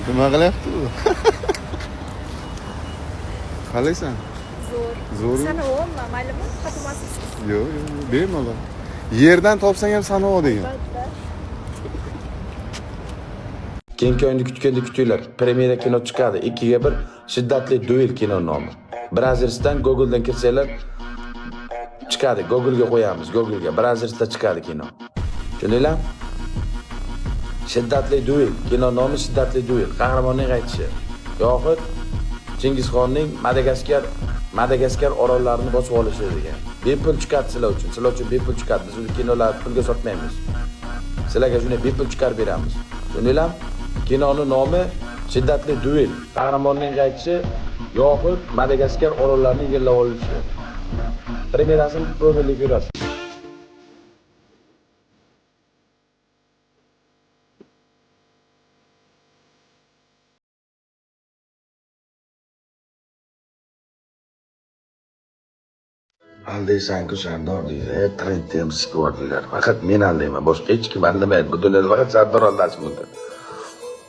Nima qilyapti u? Qalaysan? Zo'r. Sanoqmi, maylimi? Xatimasiz. Yo'q, bemalol. Yerdan topsang ham sanoq degan. Keyingi oyni kutinglar. Premyera kino chiqadi. 2-1 shiddatli duel kino nomi. Brazersdan Google'dan kirsanglar chiqadi. Google'ga qo'yamiz. Google'ga Brazersda chiqadi kino. Tushundinglarmi? Shiddatli duel kino nomi shiddatli duel. Qahramonning qaytishi. Yoxud Chingizxonning Madagaskar orollarini bosib olishi degan. Bepul chiqadi sizlar uchun. Sizlar uchun bepul chiqadi. Biz uni kinolarni pulga sotmaymiz. Sizlarga shuni bepul chiqarib beramiz. Tushundinglarmi? Kinoning nomi shiddatli duel. Qahramonning qaytishi yoxud Madagaskar orollarini egallab olishi. Premyerasini ko'rib ko'rasiz. Aldaysan-ku Sardor deydi. Trendni siqvordilar. Faqat men aldayman. Boshqa hech kim aldamaydi. Bu dunyoda faqat Sardor aldashi mumkin.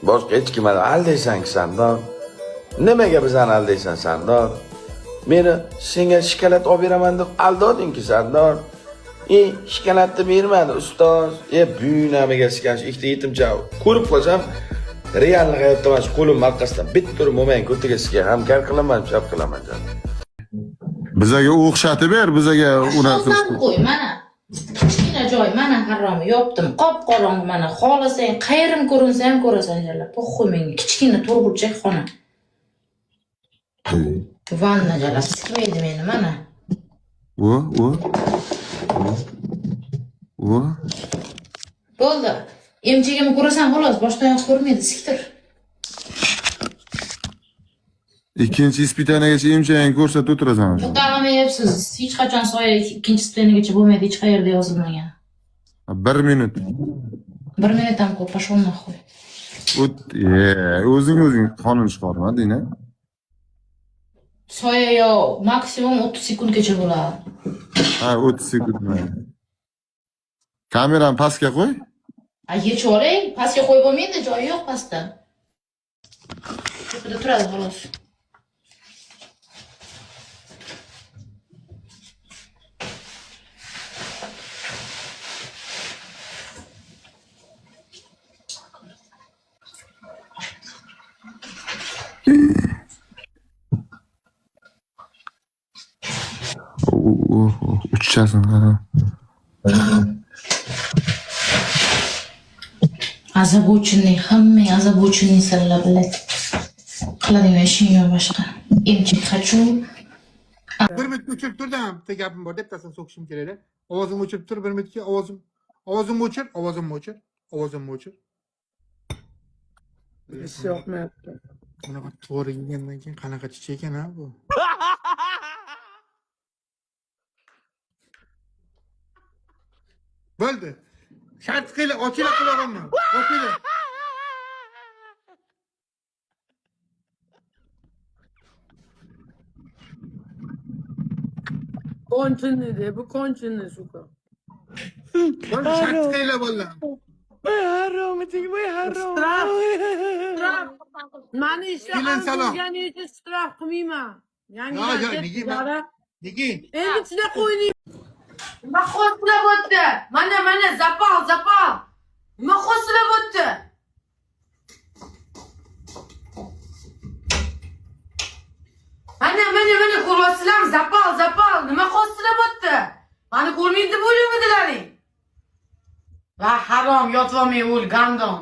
Boshqa hech kim aldaysan-ku Sardor. Nimaga bizani aldaysan Sardor? Meni senga shikolat olib beraman deb aldoding-ku Sardor. Shikolatni bermadi ustoz. Buynamiga sikanch ikkita yetimcha ko'rib qolsam, real hayotda mana shu qo'lim marqasdan bitta turib bo'lmang ko'tiga ham kar qilaman, chap qilaman. Bizaga o'xshatib ber, bizaga unaqa qo'y, mana. Kichkina joy, mana harom yopdim. Qop-qorong mana. Xohlasang, qayerdan ko'rinsa ham ko'rasan jalla. Po'xoy menga kichkina to'rtburchak xona. Vanna jalla sikmaydi meni mana. Bo'ldi. Emchigimni ko'rasan xolos, boshqa yoq ko'rmaydi, siktir. Ikkinchi ispitaniyagacha emchagini ko'rsatib o'tirasan. O'talamayapsiz. Hech qachon soya ikkinchi ispitaniyagacha bo'lmaydi, hech qayerda yozilmagan. 1 minut. 1 minut ham ko'p, pashon naxoy. O'zing qonun chiqarmading-a? Soya yo maksimum 30 sekundgacha bo'ladi. Ha, 30 sekundmi? Kamerani pastga qo'y. Yechib oling, pastga qo'yib bo'lmaydi, joyi yo'q pastda. Burada turadi xolos. Uçacaksın ha. Ozabochenniy, hamma ozabochenniy salla biladi. Qiladigan ishing yo'q boshqa. Emchik хочу. Bir minut o'chirib turdim, bitta gapim bor, bittasini so'kishim kerak edi. Ovozimni o'chirib tur, 1 minutga ovozimni o'chir. Ish yoqmayapti. Bunaqa to'g'ri yegandan keyin qanaqa chicha ekan ha bu? Bo'ldi. Shart qila, ochila qilolaman. Ochila. Konçinli bu konçinli suka. Shart qila bo'ldi. Straf. Mani Kelin salom. ishlagan uchun straf qilmayman. Yangi nega? Endi ichida qo'ying. Nima xo'slab o'tdi? Mana zapal. Nima xo'slab o'tdi? Mana ko'ryapsizlarmi? Zapal. Nima xo'slab o'tdi? Mani ko'rmaydi bo'lmaydilaring. Va harom yotvolmay o'l gandon.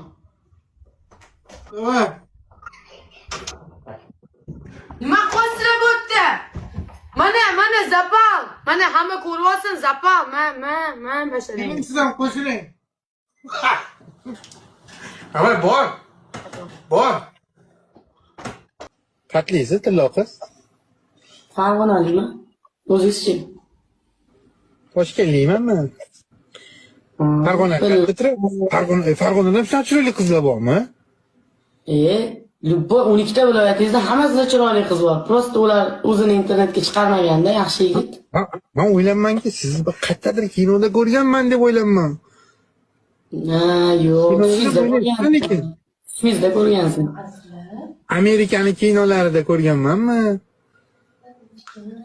Nima xo'slab o'tdi? Mana zapal. Mana hamma ko'ryapsin zapal. Men bashalaring. Keling siz ham qo'shiling. Avval bor. Qatlaysiz tilla qiz. Farg'onalimi? O'zingizchi? Toshkentlikmanmi? Farg'onada ham chiroyli qizlar bormi? Любой 12 viloyatingizda hammasida chiroyli qiz bor. Prosta ular o'zini internetga chiqarmaganda yaxshi yigit. Men o'ylaymanki, sizni bir qayerdadir kinoda ko'rganman deb o'ylayman. Yo'q, Tushingizda ko'rgansiz. Amerikani kinolarida ko'rganmanmi?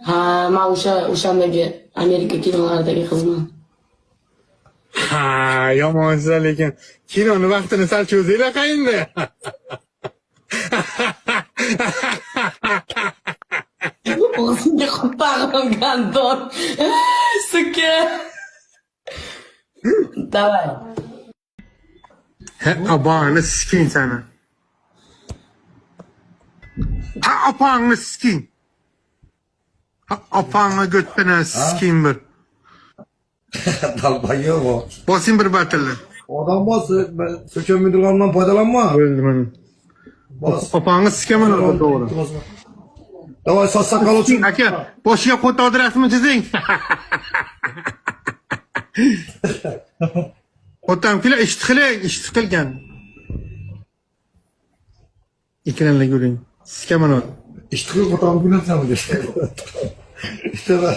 Ha, men o'shandagi Amerika kinolaridagi qizman. Ha, yomonsiz lekin kinoni vaqtini sal cho'zinglar qayinda. O'zimga qopag'im gandon. Suka. Давай. Ha, opangni siking sana. Ha, opangni siking. Ha, opangni götpene siking bir. Dalbayı o. Bosing bir batilla. Odam bas. Söken müdürlerinden faydalanma. O'ldim mana. Bas. Opangni sikaman to'g'ri. Davay saç sakal uçun. Aka, boshiga qo't odresini chizing. Otam kila ishti qilgan. Ikkilanlar ko'ring. Sikaman. İşte bu adam gülen sen mi? İşte ben.